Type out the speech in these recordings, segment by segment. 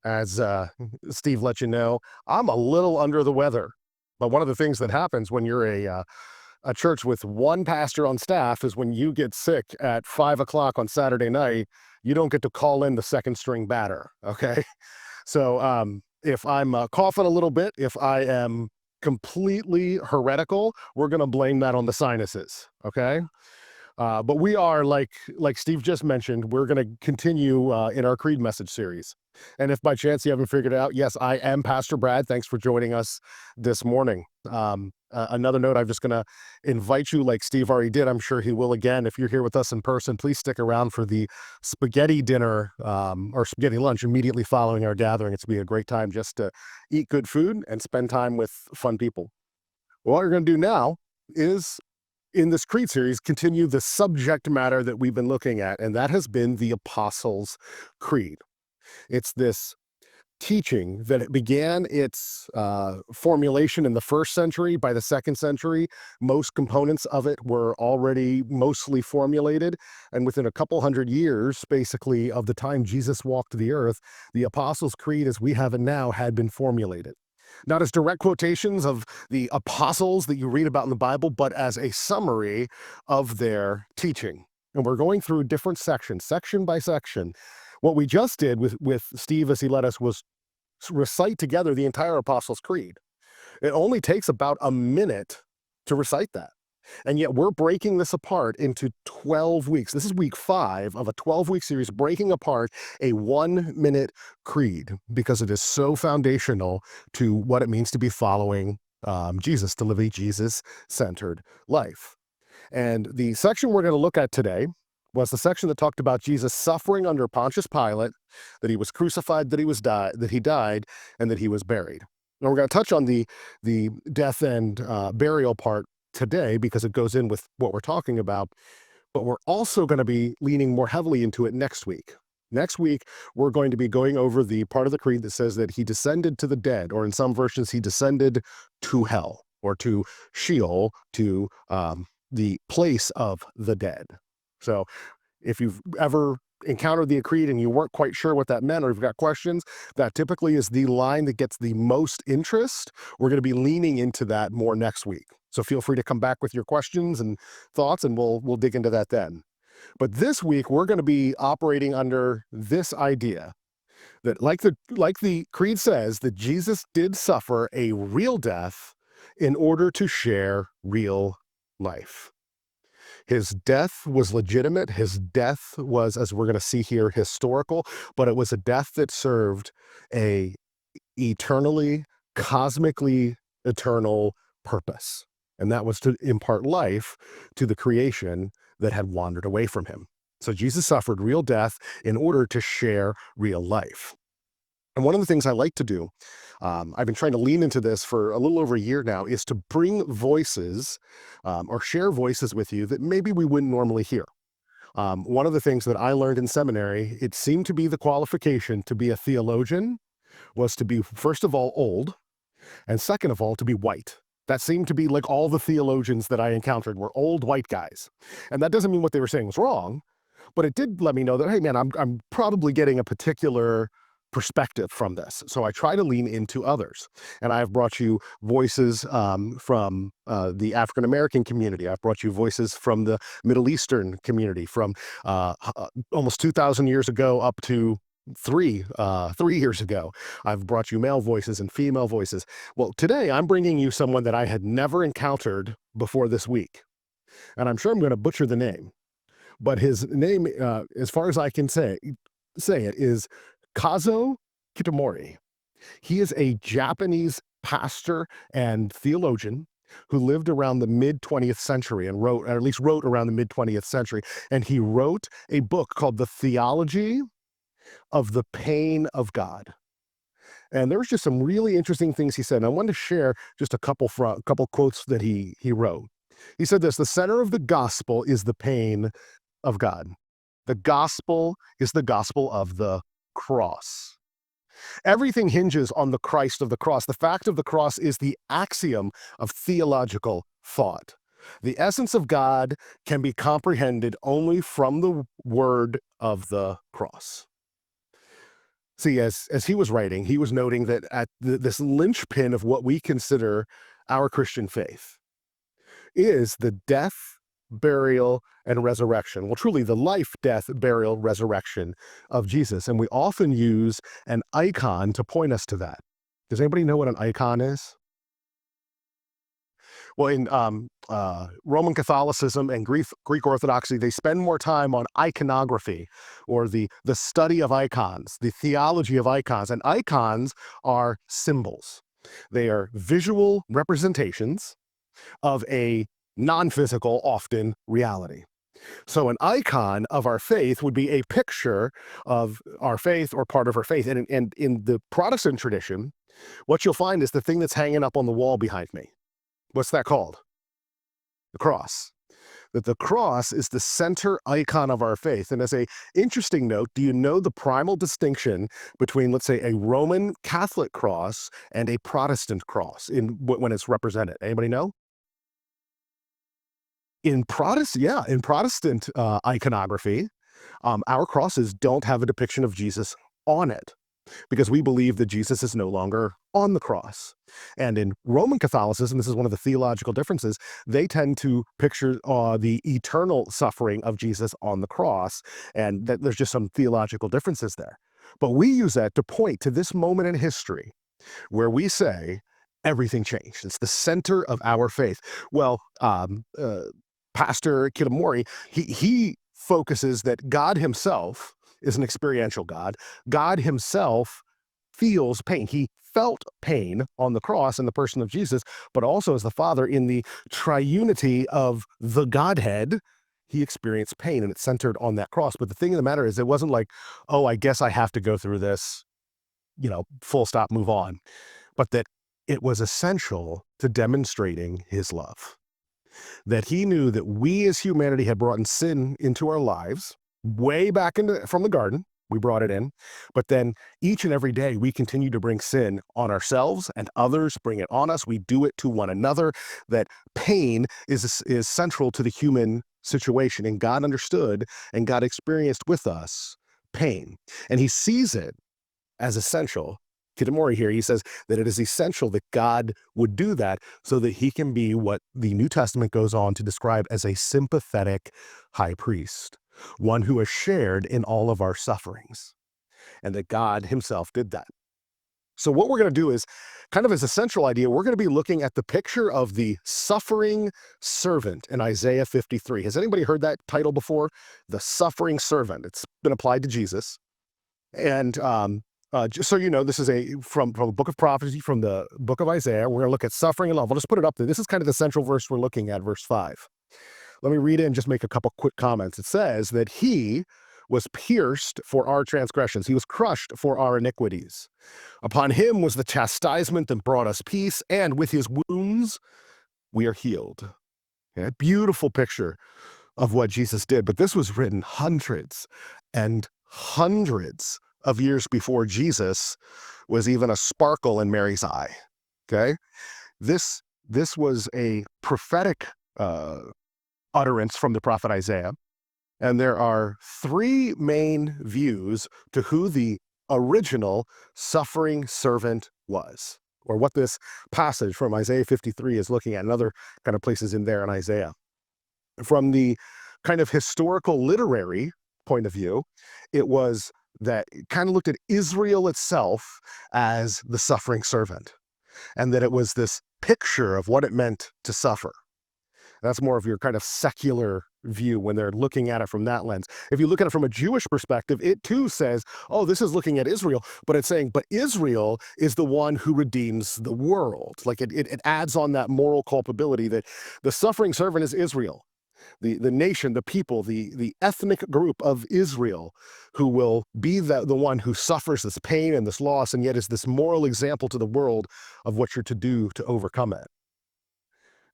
As Steve let you know, I'm a little under the weather. But one of the things that happens when you're a church with one pastor on staff is when you get sick at 5 o'clock on Saturday night, you don't get to call in the second string batter. Okay. So if I'm coughing a little bit, if I am completely heretical, we're going to blame that on the sinuses. Okay. But we are like Steve just mentioned, we're going to continue in our Creed message series. And if by chance you haven't figured it out, yes, I am Pastor Brad. Thanks for joining us this morning. Another note, I'm just going to invite you, like Steve already did. I'm sure he will again. If you're here with us in person, please stick around for the spaghetti dinner or spaghetti lunch immediately following our gathering. It's be a great time just to eat good food and spend time with fun people. What you're going to do now is in this Creed series, continue the subject matter that we've been looking at, and that has been the Apostles' Creed. It's this teaching that it began its formulation in the first century. By the second century, most components of it were already mostly formulated. And within a couple hundred years, basically, of the time Jesus walked the earth, the Apostles' Creed as we have it now had been formulated. Not as direct quotations of the apostles that you read about in the Bible, but as a summary of their teaching. And we're going through different sections, section by section. What we just did with Steve as he led us was recite together the entire Apostles' Creed. It only takes about a minute to recite that. And yet we're breaking this apart into 12 weeks. This is week 5 of a 12-week series, breaking apart a 1-minute creed because it is so foundational to what it means to be following Jesus, to live a Jesus-centered life. And the section we're going to look at today was the section that talked about Jesus suffering under Pontius Pilate, that he was crucified, that he died, and that he was buried. And we're going to touch on the death and burial part today because it goes in with what we're talking about, but we're also going to be leaning more heavily into it next week. Next week, we're going to be going over the part of the creed that says that he descended to the dead, or in some versions, he descended to hell or to Sheol, to the place of the dead. So if you've ever encountered the creed and you weren't quite sure what that meant, or you've got questions, that typically is the line that gets the most interest. We're going to be leaning into that more next week. So feel free to come back with your questions and thoughts, and we'll dig into that then. But this week, we're going to be operating under this idea that, like the creed says, that Jesus did suffer a real death in order to share real life. His death was legitimate. His death was, as we're going to see here, historical, but it was a death that served a eternally, cosmically eternal purpose. And that was to impart life to the creation that had wandered away from him. So Jesus suffered real death in order to share real life. And one of the things I like to do, I've been trying to lean into this for a little over a year now, is to bring voices or share voices with you that maybe we wouldn't normally hear. One of the things that I learned in seminary, it seemed to be the qualification to be a theologian was to be, first of all, old, and second of all, to be white. That seemed to be like all the theologians that I encountered were old white guys. And that doesn't mean what they were saying was wrong, but it did let me know that, hey, man, I'm probably getting a particular perspective from this. So I try to lean into others. And I've brought you voices from the African-American community. I've brought you voices from the Middle Eastern community, from almost 2,000 years ago up to 3 years ago. I've brought you male voices and female voices. Well, today I'm bringing you someone that I had never encountered before this week. And I'm sure I'm going to butcher the name. But his name, as far as I can say it, is Kazo Kitamori. He is a Japanese pastor and theologian who lived around the mid-20th century and wrote, or at least wrote around the mid-20th century. And he wrote a book called The Theology of the Pain of God. And there was just some really interesting things he said. And I wanted to share just a couple quotes that he wrote. He said this: the center of the gospel is the pain of God. The gospel is the gospel of the cross. Everything hinges on the Christ of the cross. The fact of the cross is the axiom of theological thought. The essence of God can be comprehended only from the word of the cross. See, as he was writing, he was noting that at this linchpin of what we consider our Christian faith is the death, burial, and resurrection. Well, truly, the life, death, burial, resurrection of Jesus. And we often use an icon to point us to that. Does anybody know what an icon is? Well, in Roman Catholicism and Greek Orthodoxy, they spend more time on iconography, or the study of icons, the theology of icons. And icons are symbols. They are visual representations of a non-physical, often, reality. So an icon of our faith would be a picture of our faith or part of our faith. And in the Protestant tradition, what you'll find is the thing that's hanging up on the wall behind me. What's that called? The cross. That the cross is the center icon of our faith. And as a interesting note, do you know the primal distinction between, let's say, a Roman Catholic cross and a Protestant cross when it's represented? Anybody know? In Protestant iconography, our crosses don't have a depiction of Jesus on it, because we believe that Jesus is no longer on the cross. And in Roman Catholicism, this is one of the theological differences, they tend to picture the eternal suffering of Jesus on the cross, and that there's just some theological differences there. But we use that to point to this moment in history where we say everything changed. It's the center of our faith. Well, Pastor Kitamori, he focuses that God himself is an experiential God. God himself feels pain. He felt pain on the cross in the person of Jesus, but also as the Father in the triunity of the Godhead, he experienced pain, and it's centered on that cross. But the thing of the matter is, it wasn't like, oh, I guess I have to go through this, full stop, move on, but that it was essential to demonstrating his love. That he knew that we as humanity had brought in sin into our lives way back from the garden. We brought it in, but then each and every day we continue to bring sin on ourselves, and others bring it on us. We do it to one another. That pain is central to the human situation, and God understood and God experienced with us pain, and he sees it as essential. Kitamori here, he says that it is essential that God would do that so that he can be what the New Testament goes on to describe as a sympathetic high priest, one who has shared in all of our sufferings, and that God himself did that. So what we're going to do is, kind of as a central idea, we're going to be looking at the picture of the suffering servant in Isaiah 53. Has anybody heard that title before? The suffering servant. It's been applied to Jesus. And just so you know, this is from the book of prophecy, from the book of Isaiah. We're going to look at suffering and love. I'll just put it up there. This is kind of the central verse we're looking at, verse 5. Let me read it and just make a couple quick comments. It says that he was pierced for our transgressions. He was crushed for our iniquities. Upon him was the chastisement that brought us peace, and with his wounds we are healed. Okay? Beautiful picture of what Jesus did. But this was written hundreds and hundreds of years before Jesus was even a sparkle in Mary's eye. Okay, this was a prophetic utterance from the prophet Isaiah, and there are three main views to who the original suffering servant was, or what this passage from Isaiah 53 is looking at, and other kind of places in there in Isaiah. From the kind of historical literary point of view, it was that it kind of looked at Israel itself as the suffering servant, and that it was this picture of what it meant to suffer. That's more of your kind of secular view when they're looking at it from that lens. If you look at it from a Jewish perspective, it too says, oh, this is looking at Israel, but it's saying, but Israel is the one who redeems the world. Like it adds on that moral culpability that the suffering servant is Israel. The nation, the people, the ethnic group of Israel, who will be the one who suffers this pain and this loss, and yet is this moral example to the world of what you're to do to overcome it.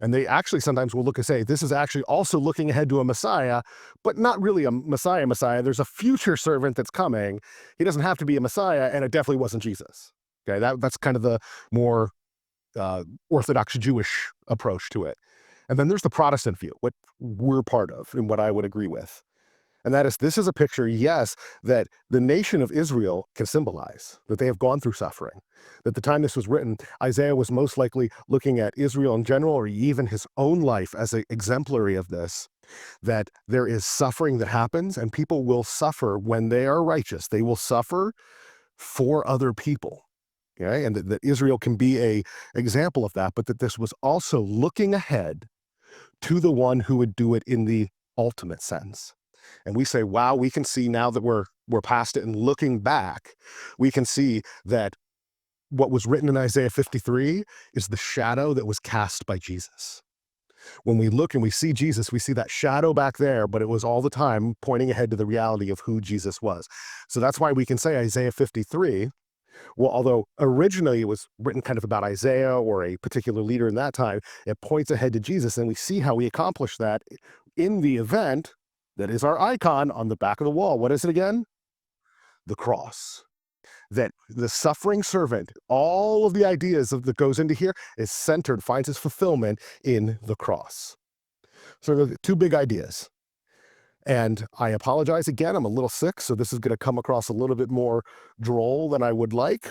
And they actually sometimes will look and say, this is actually also looking ahead to a Messiah, but not really a Messiah. There's a future servant that's coming. He doesn't have to be a Messiah, and it definitely wasn't Jesus. Okay, that's kind of the more Orthodox Jewish approach to it. And then there's the Protestant view, what we're part of and what I would agree with. And that is, this is a picture, yes, that the nation of Israel can symbolize, that they have gone through suffering. At the time this was written, Isaiah was most likely looking at Israel in general, or even his own life as an exemplary of this, that there is suffering that happens, and people will suffer when they are righteous. They will suffer for other people. Okay? And that Israel can be a example of that, but that this was also looking ahead to the one who would do it in the ultimate sense. And we say, wow, we can see now that we're past it and looking back, we can see that what was written in Isaiah 53 is the shadow that was cast by Jesus. When we look and we see Jesus, we see that shadow back there, but it was all the time pointing ahead to the reality of who Jesus was. So that's why we can say Isaiah 53, well, although originally it was written kind of about Isaiah or a particular leader in that time, it points ahead to Jesus, and we see how he accomplished that in the event that is our icon on the back of the wall. What is it again? The cross. That the suffering servant, all of the ideas that goes into here is centered, finds its fulfillment in the cross. So the two big ideas. And I apologize again, I'm a little sick, so this is going to come across a little bit more droll than I would like.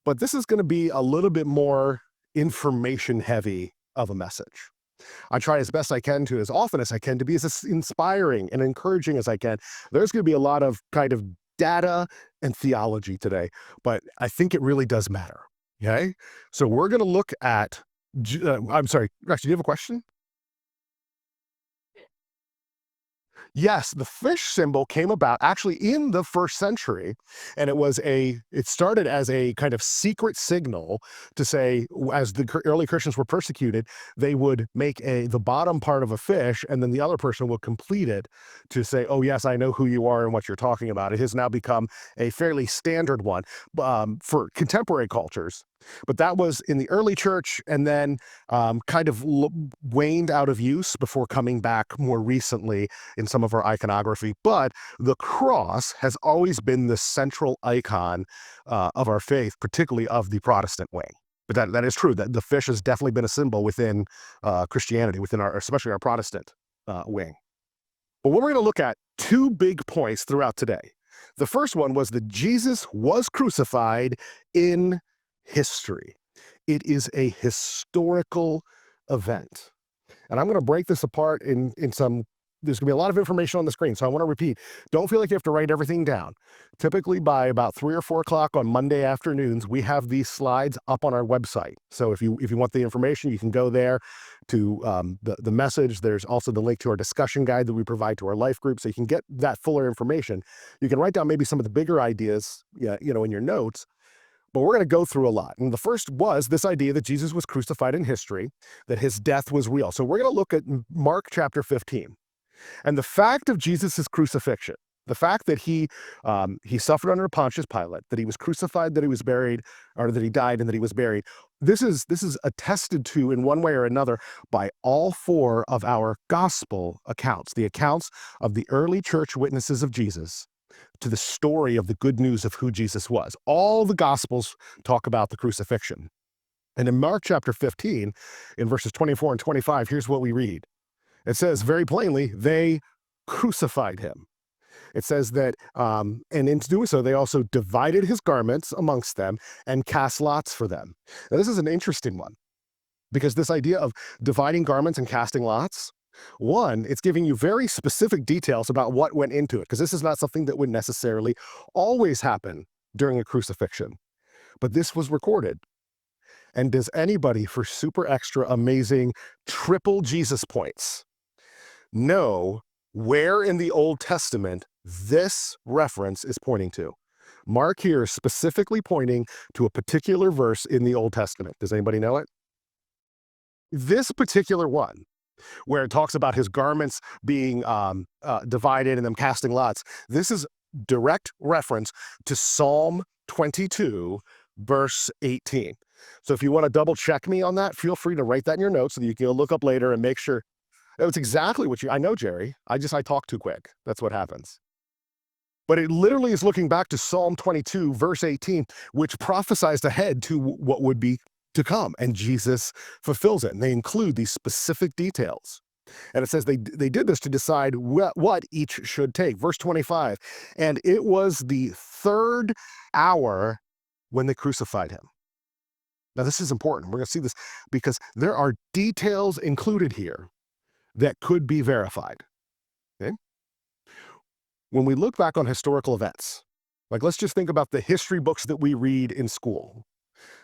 But this is going to be a little bit more information heavy of a message. I try as best I can to, as often as I can, to be as inspiring and encouraging as I can. There's going to be a lot of kind of data and theology today, but I think it really does matter. Okay. So we're going to look at, I'm sorry, actually, do you have a question? Yes, the fish symbol came about actually in the first century, and it started as a kind of secret signal to say, as the early Christians were persecuted, they would make the bottom part of a fish, and then the other person would complete it to say, oh yes, I know who you are and what you're talking about. It has now become a fairly standard one for contemporary cultures. But that was in the early church, and then kind of waned out of use before coming back more recently in some of our iconography. But the cross has always been the central icon of our faith, particularly of the Protestant wing. But that is true, that the fish has definitely been a symbol within Christianity, within especially our Protestant wing. But we're going to look at two big points throughout today. The first one was that Jesus was crucified in history. It is a historical event. And I'm going to break this apart in some, there's going to be a lot of information on the screen. So I want to repeat, don't feel like you have to write everything down. Typically by about 3 or 4 o'clock on Monday afternoons, we have these slides up on our website. So if you want the information, you can go there to the message. There's also the link to our discussion guide that we provide to our life group. So you can get that fuller information. You can write down maybe some of the bigger ideas, in your notes. But we're going to go through a lot. And the first was this idea that Jesus was crucified in history, that his death was real. So we're going to look at Mark chapter 15. And the fact of Jesus' crucifixion, the fact that he suffered under Pontius Pilate, that he was crucified, that he was buried, or that he died and that he was buried, this is attested to in one way or another by all 4 of our gospel accounts, the accounts of the early church witnesses of Jesus to the story of the good news of who Jesus was. All the Gospels talk about the crucifixion. And in Mark chapter 15, in verses 24 and 25, here's what we read. It says very plainly, they crucified him. It says that, and in doing so, they also divided his garments amongst them and cast lots for them. Now, this is an interesting one, because this idea of dividing garments and casting lots, one, it's giving you very specific details about what went into it, because this is not something that would necessarily always happen during a crucifixion. But this was recorded. And does anybody, for super extra amazing triple Jesus points, know where in the Old Testament this reference is pointing to? Mark here is specifically pointing to a particular verse in the Old Testament. Does anybody know it? This particular one, where it talks about his garments being divided and them casting lots. This is direct reference to Psalm 22, verse 18. So if you want to double check me on that, feel free to write that in your notes so that you can go look up later and make sure. It's exactly what I know, Jerry. I talk too quick. That's what happens. But it literally is looking back to Psalm 22, verse 18, which prophesies ahead to what would be to come, and Jesus fulfills it. And they include these specific details. And it says they did this to decide what each should take. Verse 25, and it was the third hour when they crucified him. Now, this is important. We're going to see this because there are details included here that could be verified. Okay? When we look back on historical events, like let's just think about the history books that we read in school.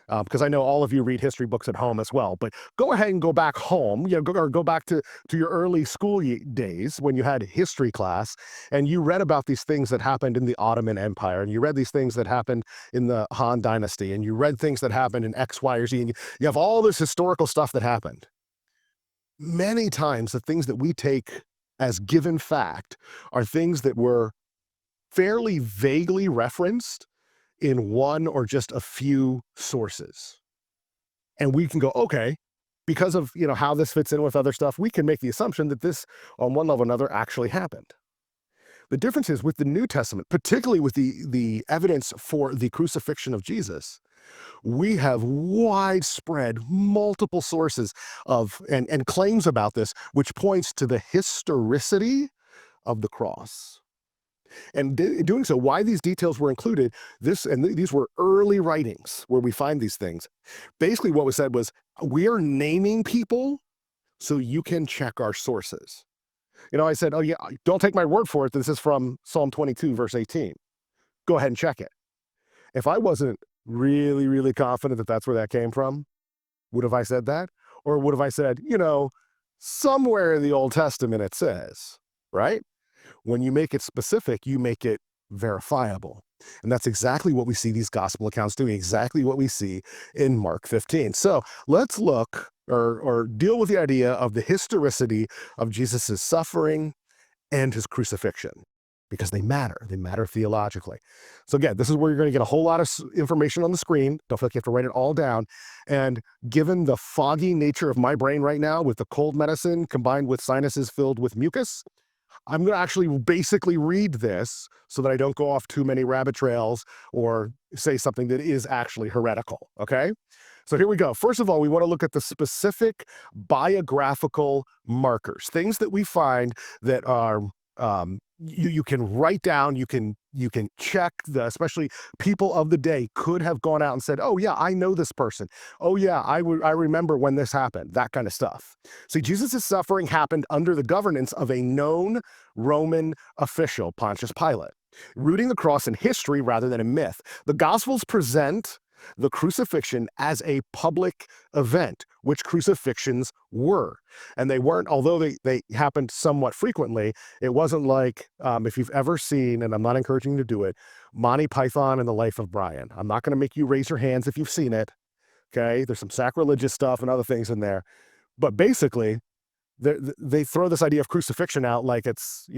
Because I know all of you read history books at home as well. But go ahead and go back home, go back to your early school days when you had history class and you read about these things that happened in the Ottoman Empire, and you read these things that happened in the Han Dynasty, and you read things that happened in X, Y, or Z, and you have all this historical stuff that happened. Many times, the things that we take as given fact are things that were fairly vaguely referenced in one or just a few sources. And we can go, okay, because of how this fits in with other stuff, we can make the assumption that this, on one level or another, actually happened. The difference is with the New Testament, particularly with the evidence for the crucifixion of Jesus, we have widespread, multiple sources of and claims about this, which points to the historicity of the cross. And doing so, why these details were included, these were early writings where we find these things. Basically, what was said was, we are naming people so you can check our sources. I said, oh yeah, don't take my word for it. This is from Psalm 22, verse 18. Go ahead and check it. If I wasn't really, really confident that that's where that came from, would have I said that? Or would have I said, somewhere in the Old Testament it says, right? When you make it specific, you make it verifiable. And that's exactly what we see these gospel accounts doing, exactly what we see in Mark 15. So let's look or deal with the idea of the historicity of Jesus' suffering and his crucifixion, because they matter. They matter theologically. So again, this is where you're going to get a whole lot of information on the screen. Don't feel like you have to write it all down. And given the foggy nature of my brain right now with the cold medicine combined with sinuses filled with mucus, I'm going to actually basically read this so that I don't go off too many rabbit trails or say something that is actually heretical, okay? So here we go. First of all, we want to look at the specific biographical markers, things that we find that are you can write down, you can check, especially people of the day could have gone out and said, oh yeah, I know this person. Oh yeah, I remember when this happened, that kind of stuff. See, Jesus' suffering happened under the governance of a known Roman official, Pontius Pilate, rooting the cross in history rather than a myth. The Gospels present the crucifixion as a public event, which crucifixions were. And they weren't, although they happened somewhat frequently, it wasn't like, if you've ever seen, and I'm not encouraging you to do it, Monty Python and the Life of Brian. I'm not going to make you raise your hands if you've seen it, okay? There's some sacrilegious stuff and other things in there. But basically, they throw this idea of crucifixion out like it's,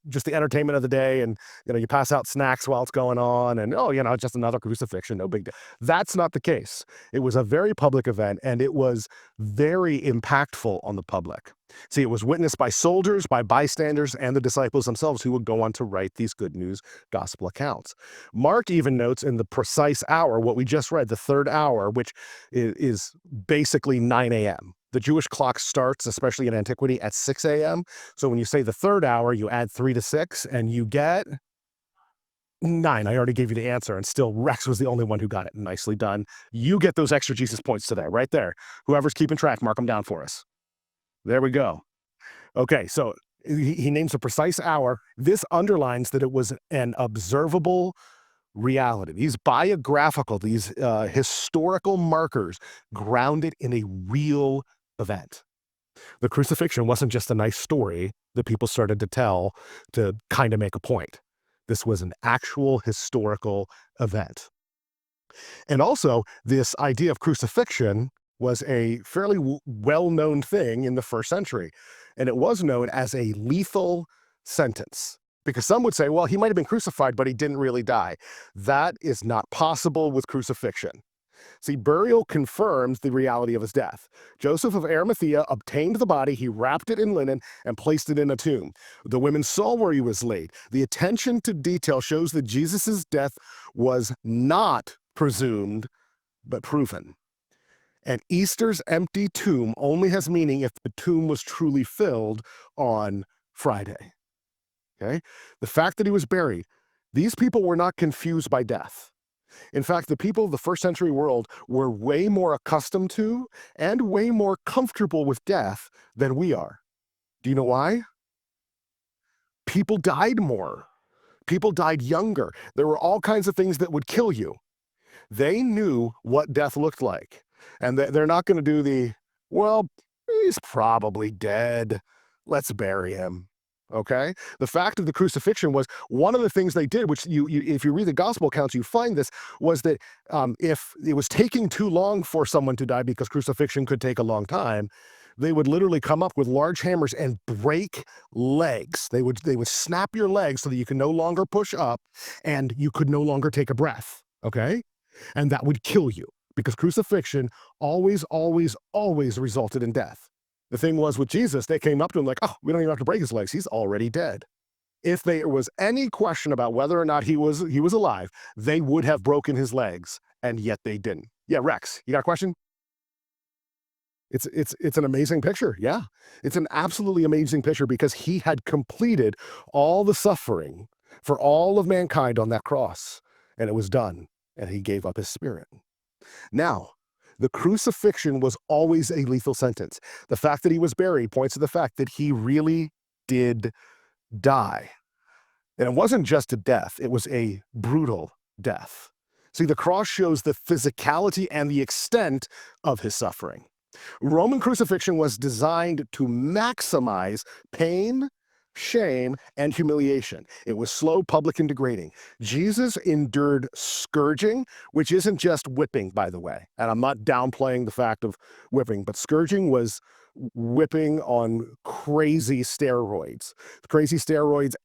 just the entertainment of the day, and, you pass out snacks while it's going on, and, oh, just another crucifixion, no big deal. That's not the case. It was a very public event, and it was very impactful on the public. See, it was witnessed by soldiers, by bystanders, and the disciples themselves, who would go on to write these good news gospel accounts. Mark even notes in the precise hour, what we just read, the third hour, which is basically 9 a.m. The Jewish clock starts, especially in antiquity, at 6 a.m. So when you say the third hour, you add 3 to 6, and you get 9. I already gave you the answer, and still Rex was the only one who got it. Nicely done. You get those extra Jesus points today, right there. Whoever's keeping track, mark them down for us. There we go. Okay, so he names a precise hour. This underlines that it was an observable reality. These biographical, these historical markers grounded in a real event. The crucifixion wasn't just a nice story that people started to tell to kind of make a point. This was an actual historical event. And also, this idea of crucifixion was a fairly well-known thing in the first century. And it was known as a lethal sentence. Because some would say, well, he might have been crucified, but he didn't really die. That is not possible with crucifixion. See, burial confirms the reality of his death. Joseph of Arimathea obtained the body, he wrapped it in linen, and placed it in a tomb. The women saw where he was laid. The attention to detail shows that Jesus' death was not presumed, but proven. And Easter's empty tomb only has meaning if the tomb was truly filled on Friday. Okay? The fact that he was buried, these people were not confused by death. In fact, the people of the first century world were way more accustomed to and way more comfortable with death than we are. Do you know why? People died more. People died younger. There were all kinds of things that would kill you. They knew what death looked like. And they're not going to do the, well, he's probably dead. Let's bury him. Okay? The fact of the crucifixion was one of the things they did, which if you read the gospel accounts, you find this, was that if it was taking too long for someone to die, because crucifixion could take a long time, they would literally come up with large hammers and break legs. They would snap your legs so that you could no longer push up and you could no longer take a breath. Okay? And that would kill you, because crucifixion always, always, always resulted in death. The thing was with Jesus, they came up to him like, oh, we don't even have to break his legs. He's already dead. If there was any question about whether or not he was alive, they would have broken his legs, and yet they didn't. Yeah, Rex, you got a question? It's an amazing picture. Yeah, it's an absolutely amazing picture, because he had completed all the suffering for all of mankind on that cross, and it was done, and he gave up his spirit. Now, the crucifixion was always a lethal sentence. The fact that he was buried points to the fact that he really did die. And it wasn't just a death, it was a brutal death. See, the cross shows the physicality and the extent of his suffering. Roman crucifixion was designed to maximize pain, shame, and humiliation. It was slow, public, and degrading. Jesus endured scourging, which isn't just whipping, by the way. And I'm not downplaying the fact of whipping, but scourging was whipping on crazy steroids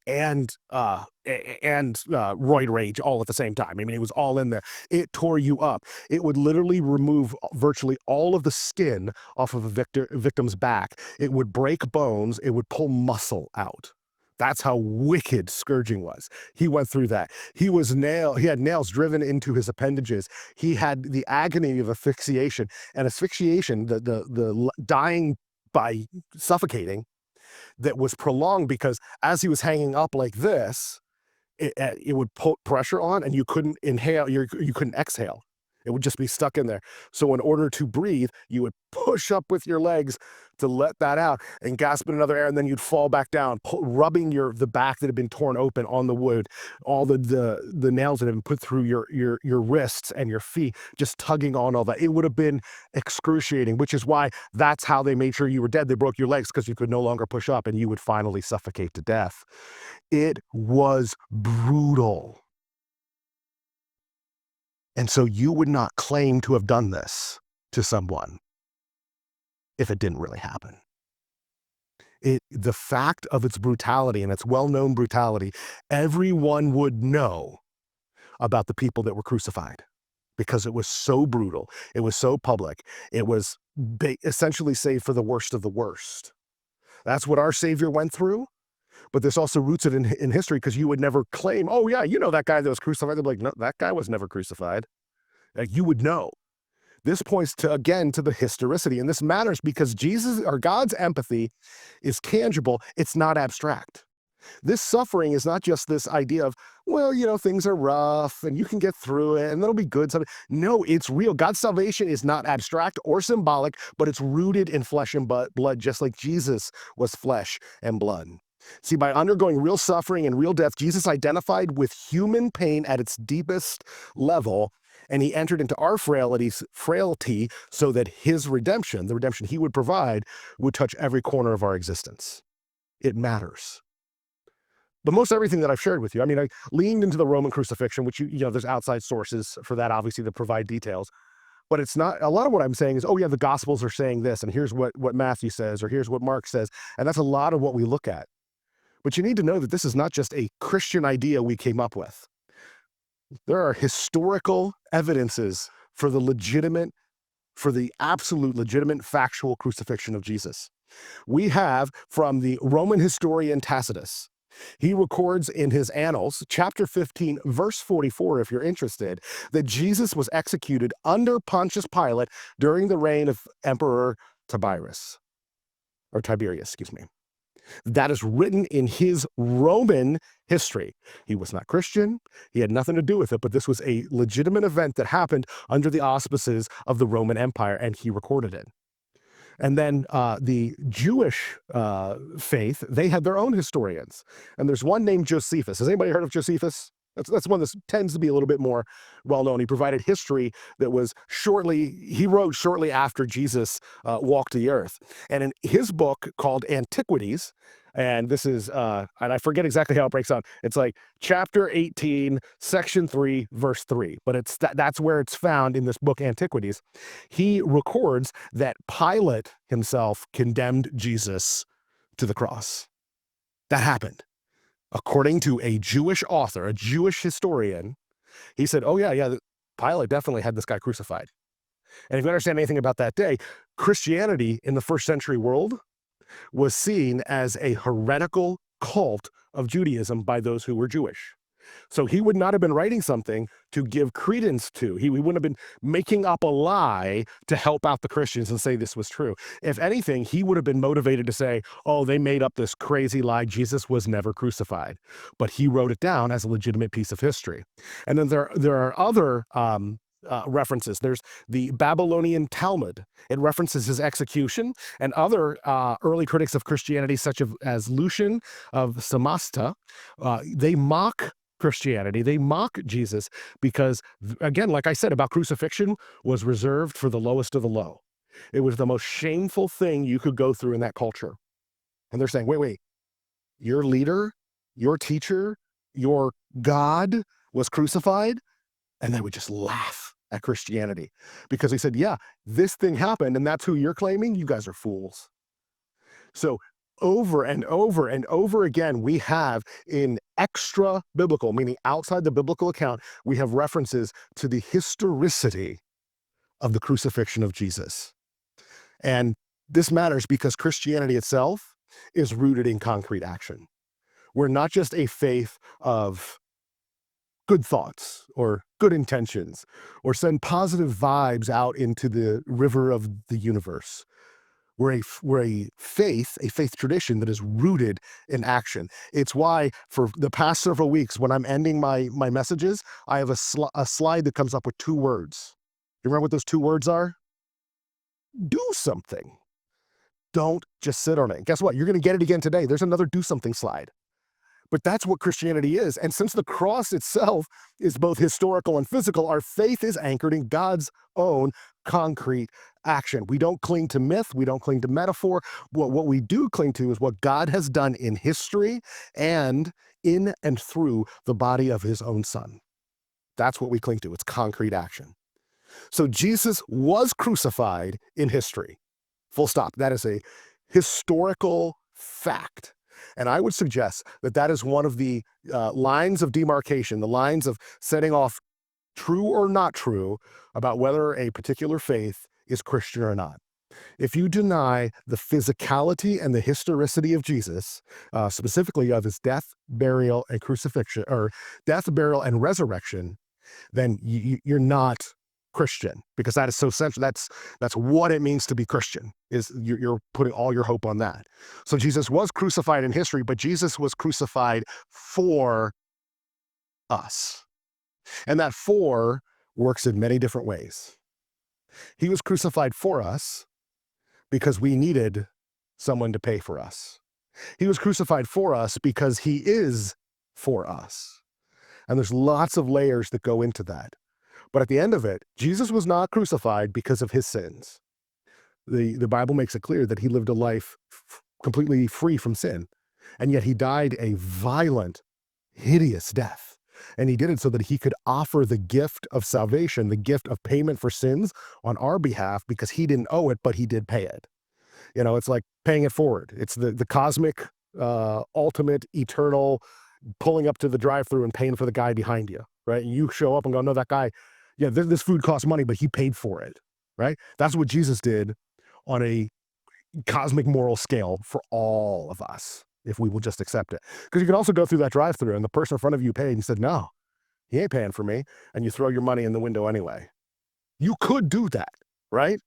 and roid rage all at the same time. I mean, it was all in there. It tore you up. It would literally remove virtually all of the skin off of a victim's back. It would break bones. It would pull muscle out. That's how wicked scourging was. He went through that. He had nails driven into his appendages. He had the agony of asphyxiation. And asphyxiation, the dying by suffocating, that was prolonged, because as he was hanging up like this, it would put pressure on, and you couldn't inhale, you couldn't exhale. It would just be stuck in there. So in order to breathe, you would push up with your legs to let that out and gasp in another air, and then you'd fall back down, rubbing the back that had been torn open on the wood, all the nails that had been put through your wrists and your feet, just tugging on all that. It would have been excruciating, which is why that's how they made sure you were dead. They broke your legs because you could no longer push up, and you would finally suffocate to death. It was brutal. And so you would not claim to have done this to someone if it didn't really happen. The fact of its brutality, and its well-known brutality, everyone would know about the people that were crucified, because it was so brutal. It was so public. It was essentially saved for the worst of the worst. That's what our Savior went through. But this also roots it in history, because you would never claim, oh yeah, you know that guy that was crucified. They'd be like, no, that guy was never crucified. Like, you would know. This points to, again, to the historicity. And this matters because God's empathy is tangible. It's not abstract. This suffering is not just this idea of, well, things are rough and you can get through it and that'll be good. No, it's real. God's salvation is not abstract or symbolic, but it's rooted in flesh and blood, just like Jesus was flesh and blood. See, by undergoing real suffering and real death, Jesus identified with human pain at its deepest level, and he entered into our frailty so that his redemption, the redemption he would provide, would touch every corner of our existence. It matters. But most everything that I've shared with you, I mean, I leaned into the Roman crucifixion, which, there's outside sources for that, obviously, that provide details. But it's not, a lot of what I'm saying is, oh yeah, the Gospels are saying this, and here's what Matthew says, or here's what Mark says. And that's a lot of what we look at. But you need to know that this is not just a Christian idea we came up with. There are historical evidences for the absolute legitimate factual crucifixion of Jesus. We have, from the Roman historian Tacitus, He records in his annals, chapter 15, verse 44, if you're interested, that Jesus was executed under Pontius Pilate during the reign of Emperor Tiberius, excuse me. That is written in his Roman history. He was not Christian. He had nothing to do with it, but this was a legitimate event that happened under the auspices of the Roman Empire, and he recorded it. And then the Jewish faith, they had their own historians. And there's one named Josephus. Has anybody heard of Josephus? That's one that tends to be a little bit more well-known. He provided history that was he wrote shortly after Jesus walked the earth. And in his book called Antiquities, and this is, and I forget exactly how it breaks down. It's like chapter 18, section 3, verse 3. But that's where it's found in this book, Antiquities. He records that Pilate himself condemned Jesus to the cross. That happened. According to a Jewish author, a Jewish historian, he said, oh, yeah, Pilate definitely had this guy crucified. And if you understand anything about that day, Christianity in the first century world was seen as a heretical cult of Judaism by those who were Jewish. So he would not have been writing something to give credence to. He wouldn't have been making up a lie to help out the Christians and say this was true. If anything, he would have been motivated to say, oh, they made up this crazy lie. Jesus was never crucified. But he wrote it down as a legitimate piece of history. And then there are other references. There's the Babylonian Talmud. It references his execution, and other early critics of Christianity, such as Lucian of Samosata, they mock Christianity. They mock Jesus because, again, like I said about crucifixion, was reserved for the lowest of the low. It was the most shameful thing you could go through in that culture. And they're saying, wait, your leader, your teacher, your God was crucified? And they would just laugh at Christianity because they said, yeah, this thing happened and that's who you're claiming? You guys are fools. So over and over and over again, we have in extra biblical, meaning outside the biblical account, we have references to the historicity of the crucifixion of Jesus. And this matters because Christianity itself is rooted in concrete action. We're not just a faith of good thoughts or good intentions or send positive vibes out into the river of the universe. We're a faith tradition that is rooted in action. It's why for the past several weeks, when I'm ending my messages, I have a slide that comes up with 2 words. You remember what those 2 words are? Do something. Don't just sit on it. Guess what? You're going to get it again today. There's another do something slide. But that's what Christianity is. And since the cross itself is both historical and physical, our faith is anchored in God's own concrete action. We don't cling to myth. We don't cling to metaphor. What we do cling to is what God has done in history and in and through the body of his own son. That's what we cling to. It's concrete action. So Jesus was crucified in history. Full stop. That is a historical fact. And I would suggest that that is one of the lines of demarcation, the lines of setting off true or not true about whether a particular faith is Christian or not. If you deny the physicality and the historicity of Jesus, specifically of his death, burial, and crucifixion, or death, burial, and resurrection, then you're not Christian, because that is so central. That's what it means to be Christian, is you're putting all your hope on that. So Jesus was crucified in history, but Jesus was crucified for us. And that for works in many different ways. He was crucified for us because we needed someone to pay for us. He was crucified for us because he is for us. And there's lots of layers that go into that. But at the end of it, Jesus was not crucified because of his sins. The Bible makes it clear that he lived a life completely free from sin. And yet he died a violent, hideous death. And he did it so that he could offer the gift of salvation, the gift of payment for sins on our behalf, because he didn't owe it, but he did pay it. You know, it's like paying it forward. It's the cosmic, ultimate, eternal pulling up to the drive-thru and paying for the guy behind you, right? And you show up and go, no, that guy, yeah, this food costs money, but he paid for it, right? That's what Jesus did on a cosmic moral scale for all of us. if we will just accept it. Because you can also go through that drive-through and the person in front of you paid and you said, no, he ain't paying for me. And you throw your money in the window anyway. You could do that, right?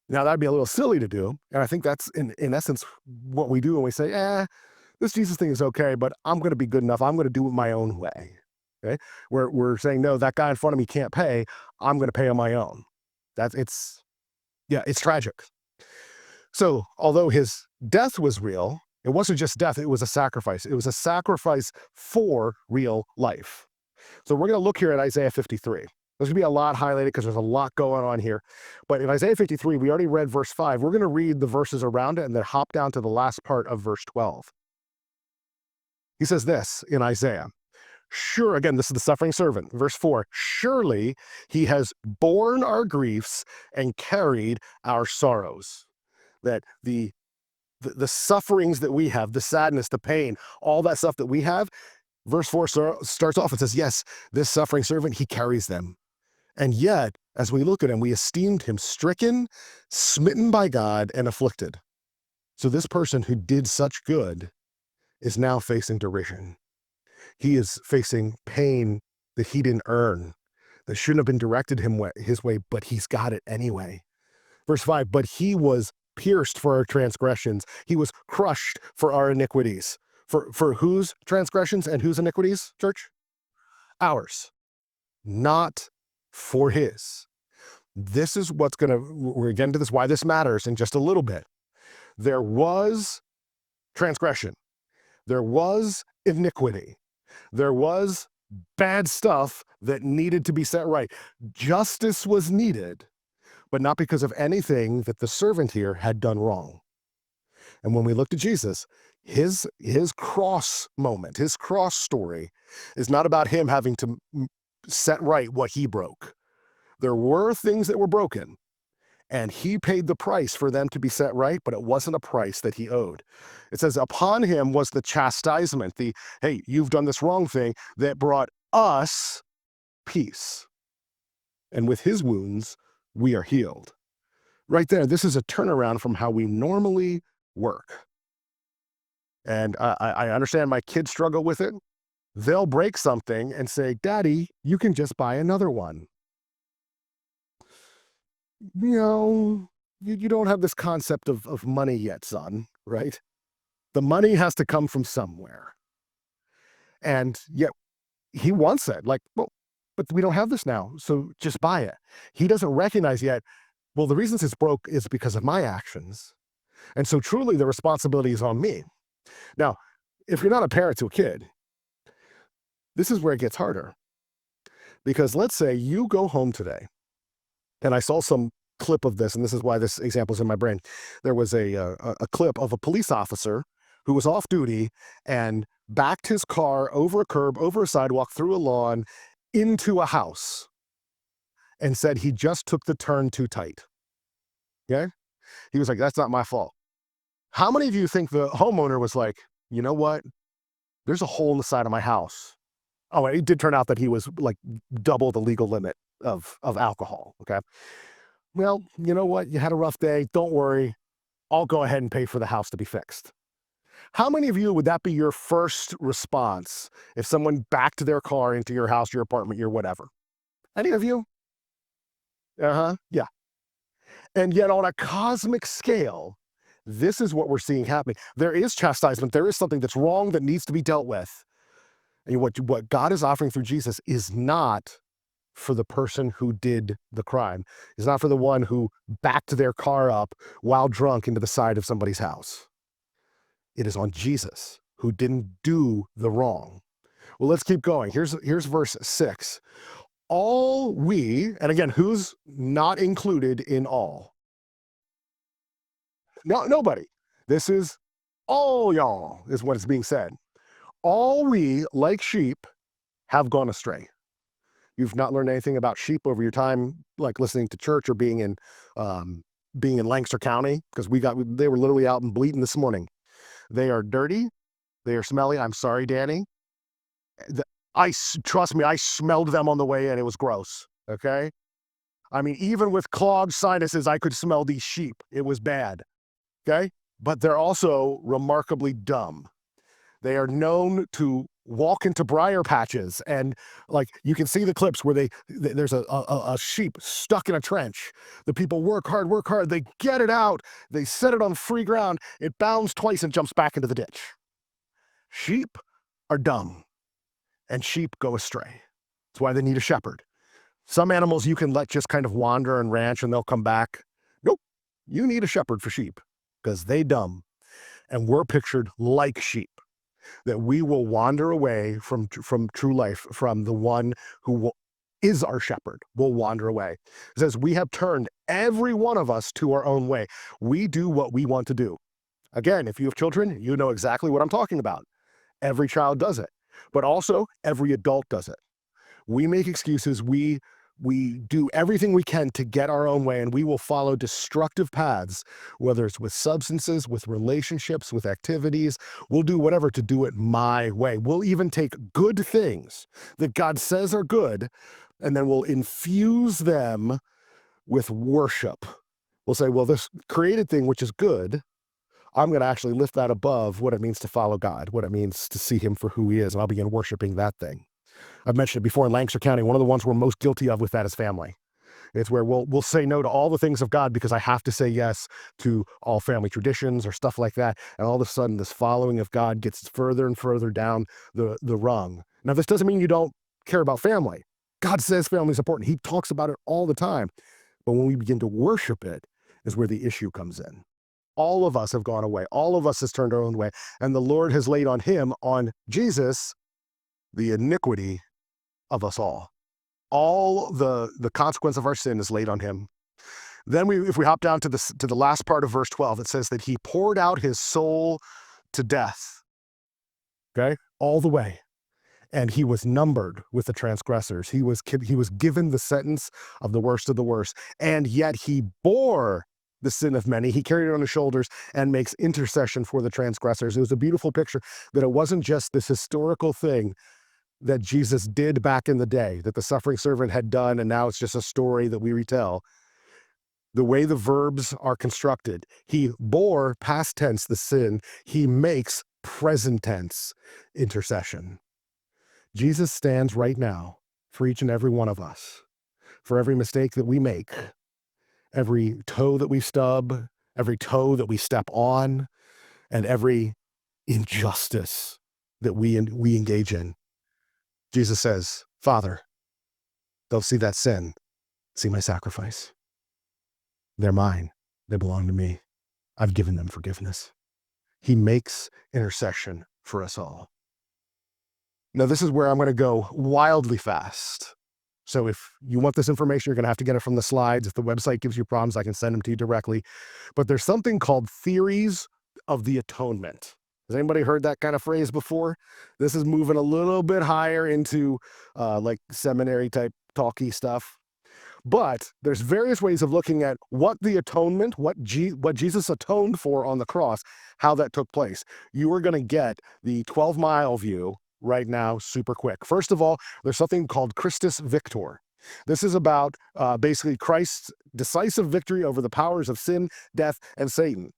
Now, that'd be a little silly to do. And I think that's, in essence, what we do when we say, this Jesus thing is okay, but I'm going to be good enough. I'm going to do it my own way. Okay. We're saying, no, that guy in front of me can't pay. I'm going to pay on my own. It's tragic. So although his death was real, it wasn't just death. It was a sacrifice. It was a sacrifice for real life. So we're going to look here at Isaiah 53. There's going to be a lot highlighted because there's a lot going on here. But in Isaiah 53, we already read verse 5. We're going to read the verses around it and then hop down to the last part of verse 12. He says this in Isaiah. Sure, again, this is the suffering servant. Verse 4, surely he has borne our griefs and carried our sorrows. That the sufferings that we have, the sadness, the pain, all that stuff that we have, verse 4 starts off and says, yes, this suffering servant, he carries them. And yet, as we look at him, we esteemed him stricken, smitten by God, and afflicted. So this person who did such good is now facing derision. He is facing pain that he didn't earn, that shouldn't have been directed his way, but he's got it anyway. Verse 5, but he was pierced for our transgressions. He was crushed for our iniquities. For whose transgressions and whose iniquities, church? Ours. Not for his. This is what's we're getting to this, why this matters in just a little bit. There was transgression. There was iniquity. There was bad stuff that needed to be set right. Justice was needed, but not because of anything that the servant here had done wrong. And when we look to Jesus, his cross moment, his cross story is not about him having to set right what he broke. There were things that were broken, and he paid the price for them to be set right, but it wasn't a price that he owed. It says, upon him was the chastisement, hey, you've done this wrong thing, that brought us peace. And with his wounds, we are healed. Right there, this is a turnaround from how we normally work. And I understand my kids struggle with it. They'll break something and say, Daddy, you can just buy another one. You don't have this concept of money yet, son, right? The money has to come from somewhere. And yet he wants it. Like, well, but we don't have this now, so just buy it. He doesn't recognize yet, well, the reasons it's broke is because of my actions. And so truly the responsibility is on me. Now, if you're not a parent to a kid, this is where it gets harder. Because let's say you go home today, and I saw some clip of this, and this is why this example is in my brain. There was a clip of a police officer who was off duty and backed his car over a curb, over a sidewalk, through a lawn, into a house, and said he just took the turn too tight. Okay? He was like, that's not my fault. How many of you think the homeowner was like, you know what? There's a hole in the side of my house. Oh, it did turn out that he was like double the legal limit of alcohol. Okay. Well, you know what? You had a rough day. Don't worry. I'll go ahead and pay for the house to be fixed. How many of you would that be your first response if someone backed their car into your house, your apartment, your whatever? Any of you? Yeah. And yet on a cosmic scale, this is what we're seeing happening. There is chastisement. There is something that's wrong that needs to be dealt with. And what God is offering through Jesus is not for the person who did the crime. It's not for the one who backed their car up while drunk into the side of somebody's house. It is on Jesus, who didn't do the wrong. Well, let's keep going. Here's verse 6. All we, and again, who's not included in all? No, nobody. This is all y'all, is what is being said. All we, like sheep, have gone astray. You've not learned anything about sheep over your time, like listening to church or being in Lancaster County, because they were literally out and bleating this morning. They are dirty. They are smelly. I'm sorry, Danny. Trust me, I smelled them on the way in. It was gross. Okay. I mean, even with clogged sinuses, I could smell these sheep. It was bad. Okay. but they're also remarkably dumb. They are known to walk into briar patches, and like you can see the clips where there's a sheep stuck in a trench. The people work hard, they get it out, they set it on free ground, it bounds twice and jumps back into the ditch. Sheep are dumb, and sheep go astray. That's why they need a shepherd. Some animals you can let just kind of wander and ranch and they'll come back. Nope, you need a shepherd for sheep because they dumb, and we're pictured like sheep, that we will wander away from true life, from the one who is our shepherd. Will wander away. It says we have turned every one of us to our own way. We do what we want to do. Again, if you have children, you know exactly what I'm talking about. Every child does it, but also every adult does it. We make excuses. We do everything we can to get our own way, and we will follow destructive paths, whether it's with substances, with relationships, with activities. We'll do whatever to do it my way. We'll even take good things that God says are good, and then we'll infuse them with worship. We'll say, well, this created thing, which is good, I'm going to actually lift that above what it means to follow God, what it means to see him for who he is, and I'll begin worshiping that thing. I've mentioned it before in Lancaster County. One of the ones we're most guilty of with that is family. It's where we'll say no to all the things of God because I have to say yes to all family traditions or stuff like that. And all of a sudden, this following of God gets further and further down the rung. Now, this doesn't mean you don't care about family. God says family is important. He talks about it all the time. But when we begin to worship it is where the issue comes in. All of us have gone away. All of us has turned our own way. And the Lord has laid on Jesus, the iniquity of us all. All the consequence of our sin is laid on him. Then if we hop down to the last part of verse 12, it says that he poured out his soul to death. Okay? All the way. And he was numbered with the transgressors. He was given the sentence of the worst, and yet he bore the sin of many. He carried it on his shoulders and makes intercession for the transgressors. It was a beautiful picture that it wasn't just this historical thing that Jesus did back in the day, that the suffering servant had done, and now it's just a story that we retell. The way the verbs are constructed, he bore, past tense, the sin. He makes, present tense, intercession. Jesus stands right now for each and every one of us, for every mistake that we make, every toe that we stub, every toe that we step on, and every injustice that we engage in. Jesus says, Father, they'll see that sin, see my sacrifice. They're mine. They belong to me. I've given them forgiveness. He makes intercession for us all. Now, this is where I'm going to go wildly fast. So if you want this information, you're going to have to get it from the slides. If the website gives you problems, I can send them to you directly. But there's something called theories of the atonement. Has anybody heard that kind of phrase before? This is moving a little bit higher into like seminary type talky stuff. But there's various ways of looking at what the atonement, what Jesus atoned for on the cross, how that took place. You are going to get the 12-mile view right now super quick. First of all, there's something called Christus Victor. This is about basically Christ's decisive victory over the powers of sin, death, and Satan.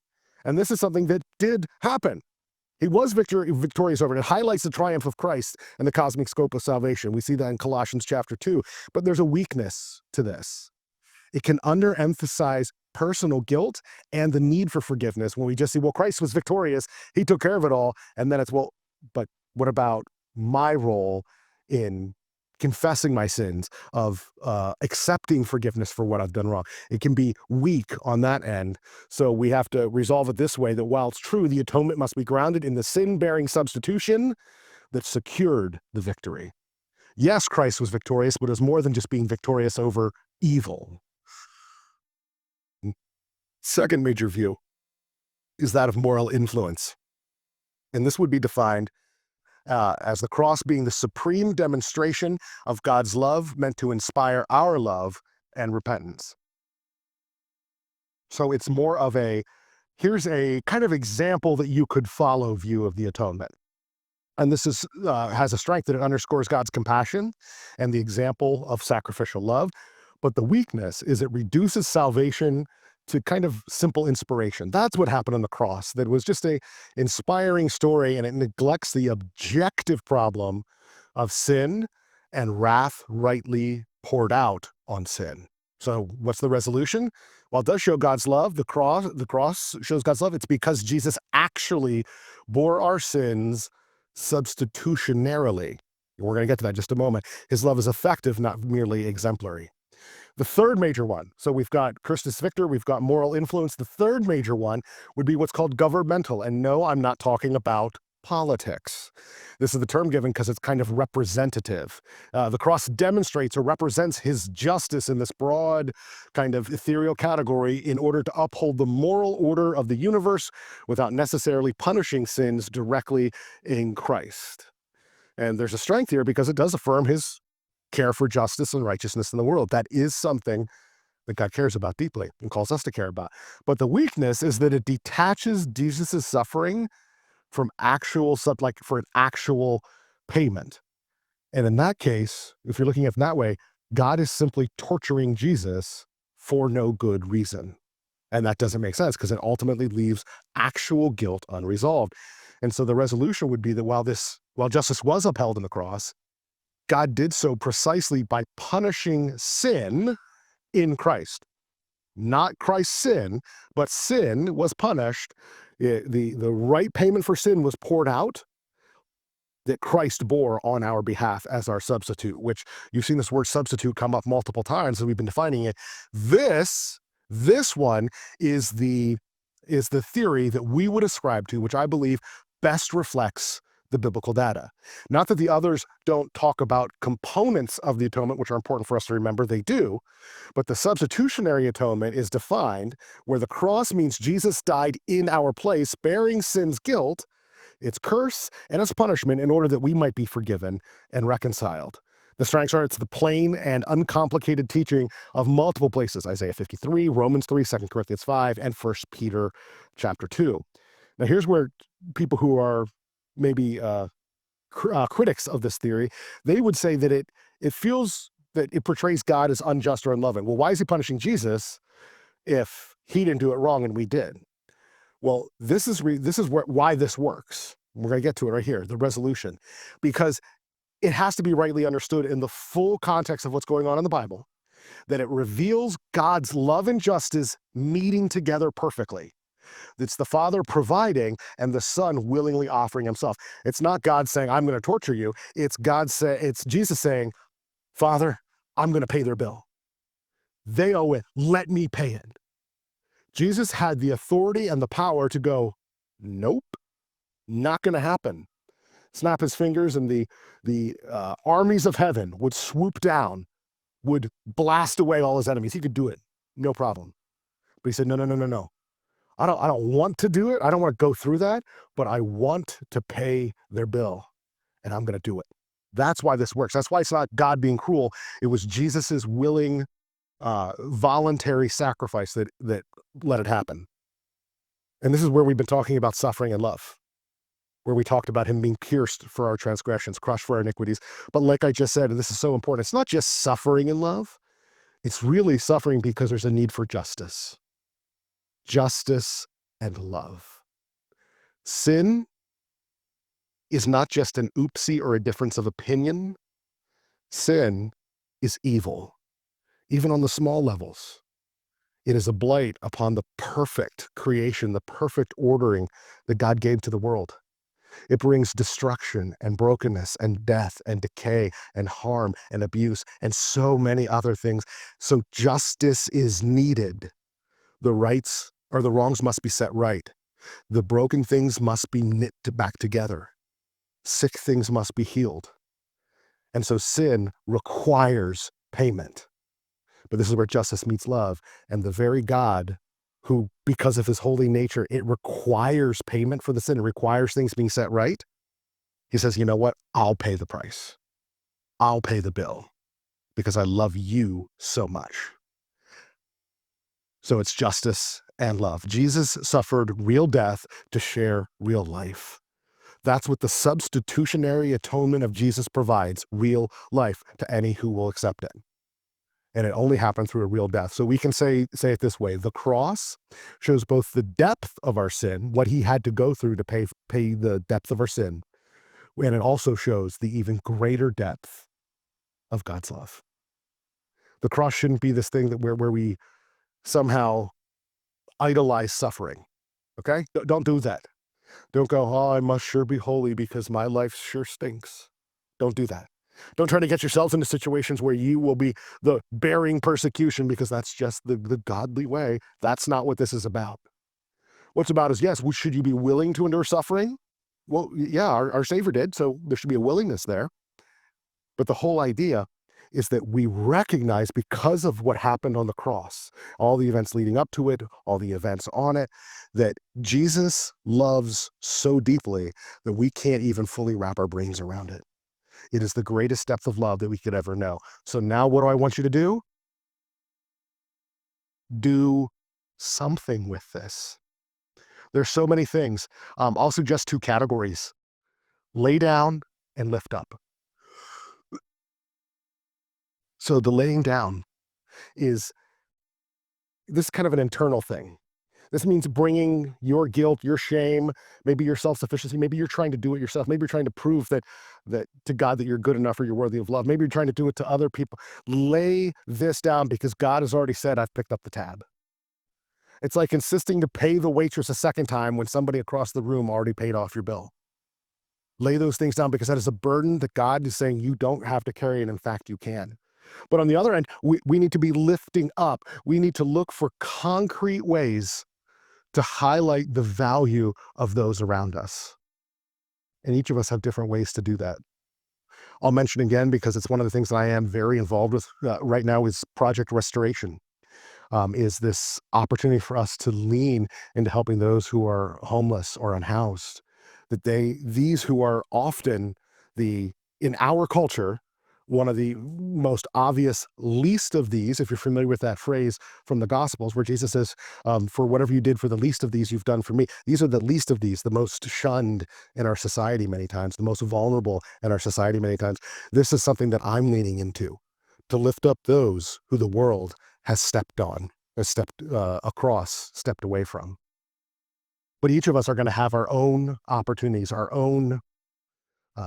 And this is something that did happen. He was victorious over it. It highlights the triumph of Christ and the cosmic scope of salvation. We see that in Colossians chapter 2. But there's a weakness to this. It can underemphasize personal guilt and the need for forgiveness when we just see, well, Christ was victorious. He took care of it all. And then it's, well, but what about my role in confessing my sins, of accepting forgiveness for what I've done wrong? It can be weak on that end. So we have to resolve it this way, that while it's true, the atonement must be grounded in the sin-bearing substitution that secured the victory. Yes, Christ was victorious, but it was more than just being victorious over evil. Second major view is that of moral influence. And this would be defined as the cross being the supreme demonstration of God's love meant to inspire our love and repentance. So it's more of here's a kind of example that you could follow view of the atonement. And this has a strength that it underscores God's compassion and the example of sacrificial love. But the weakness is it reduces salvation to kind of simple inspiration. That's what happened on the cross. That was just a inspiring story, and it neglects the objective problem of sin and wrath rightly poured out on sin. So what's the resolution? While it does show God's love, the cross shows God's love. It's because Jesus actually bore our sins substitutionarily. We're going to get to that in just a moment. His love is effective, not merely exemplary. The third major one, so we've got Christus Victor, we've got moral influence. The third major one would be what's called governmental. And no, I'm not talking about politics. This is the term given because it's kind of representative. The cross demonstrates or represents his justice in this broad kind of ethereal category in order to uphold the moral order of the universe without necessarily punishing sins directly in Christ. And there's a strength here because it does affirm his care for justice and righteousness in the world. That is something that God cares about deeply and calls us to care about. But the weakness is that it detaches Jesus' suffering from like for an actual payment. And in that case, if you're looking at it that way, God is simply torturing Jesus for no good reason. And that doesn't make sense because it ultimately leaves actual guilt unresolved. And so the resolution would be that while justice was upheld in the cross, God did so precisely by punishing sin in Christ. Not Christ's sin, but sin was punished. The right payment for sin was poured out that Christ bore on our behalf as our substitute, which you've seen this word substitute come up multiple times, and we've been defining it. This one is the theory that we would ascribe to, which I believe best reflects the biblical data. Not that the others don't talk about components of the atonement, which are important for us to remember, they do, but the substitutionary atonement is defined where the cross means Jesus died in our place, bearing sin's guilt, its curse, and its punishment in order that we might be forgiven and reconciled. The strengths are it's the plain and uncomplicated teaching of multiple places, Isaiah 53, Romans 3, 2 Corinthians 5, and 1 Peter chapter 2. Now here's where people who are maybe critics of this theory, they would say that it feels that it portrays God as unjust or unloving. Well, why is he punishing Jesus if he didn't do it wrong and we did? Well, this is why this works. We're going to get to it right here, the resolution, because it has to be rightly understood in the full context of what's going on in the Bible, that it reveals God's love and justice meeting together perfectly. It's the Father providing and the Son willingly offering himself. It's not God saying, I'm going to torture you. It's Jesus saying, Father, I'm going to pay their bill. They owe it. Let me pay it. Jesus had the authority and the power to go, nope, not going to happen. Snap his fingers and the armies of heaven would swoop down, would blast away all his enemies. He could do it, no problem. But he said, no, no, no, no, no. I don't want to do it. I don't want to go through that, but I want to pay their bill, and I'm going to do it. That's why this works. That's why it's not God being cruel. It was Jesus's willing, voluntary sacrifice that let it happen. And this is where we've been talking about suffering and love, where we talked about him being pierced for our transgressions, crushed for our iniquities. But like I just said, and this is so important, it's not just suffering in love. It's really suffering because there's a need for justice. Justice and love. Sin is not just an oopsie or a difference of opinion. Sin is evil, even on the small levels. It is a blight upon the perfect creation, the perfect ordering that God gave to the world. It brings destruction and brokenness and death and decay and harm and abuse and so many other things. So justice is needed. The rights or the wrongs must be set right. The broken things must be knit back together. Sick things must be healed. And so sin requires payment. But this is where justice meets love. And the very God who, because of his holy nature, it requires payment for the sin, it requires things being set right. He says, you know what? I'll pay the price. I'll pay the bill because I love you so much. So it's justice and love. Jesus suffered real death to share real life. That's what the substitutionary atonement of Jesus provides, real life to any who will accept it. and it only happened through a real death. So we can say it this way: the cross shows both the depth of our sin, what he had to go through to pay the depth of our sin, and it also shows the even greater depth of God's love. The cross shouldn't be this thing that where we somehow idolize suffering. Okay, don't do that. Don't go, oh, I must sure be holy because my life sure stinks. Don't do that. Don't try to get yourselves into situations where you will be the bearing persecution because that's just the godly way. That's not what this is about. What's about is, yes, should you be willing to endure suffering? Well, yeah, our Savior did, so there should be a willingness there. But the whole idea is that we recognize, because of what happened on the cross, all the events leading up to it, all the events on it, that Jesus loves so deeply that we can't even fully wrap our brains around it. It is the greatest depth of love that we could ever know. So now what do I want you to do? Do something with this. There's so many things. I'll suggest two categories: lay down and lift up. So the laying down is this kind of an internal thing. This means bringing your guilt, your shame, maybe your self-sufficiency. Maybe you're trying to do it yourself. Maybe you're trying to prove that to God that you're good enough or you're worthy of love. Maybe you're trying to do it to other people. Lay this down because God has already said, I've picked up the tab. It's like insisting to pay the waitress a second time when somebody across the room already paid off your bill. Lay those things down because that is a burden that God is saying you don't have to carry, and in fact, you can. But on the other end, we need to be lifting up. We need to look for concrete ways to highlight the value of those around us. And each of us have different ways to do that. I'll mention again, because it's one of the things that I am very involved with right now, is Project Restoration. Is this opportunity for us to lean into helping those who are homeless or unhoused, that these who are often in our culture, one of the most obvious least of these, if you're familiar with that phrase from the Gospels, where Jesus says, for whatever you did for the least of these, you've done for me. These are the least of these, the most shunned in our society many times, the most vulnerable in our society many times. This is something that I'm leaning into, to lift up those who the world has stepped on, has stepped across, stepped away from. But each of us are going to have our own opportunities, our own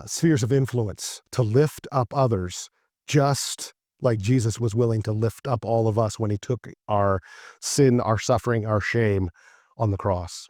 spheres of influence to lift up others, just like Jesus was willing to lift up all of us when he took our sin, our suffering, our shame on the cross.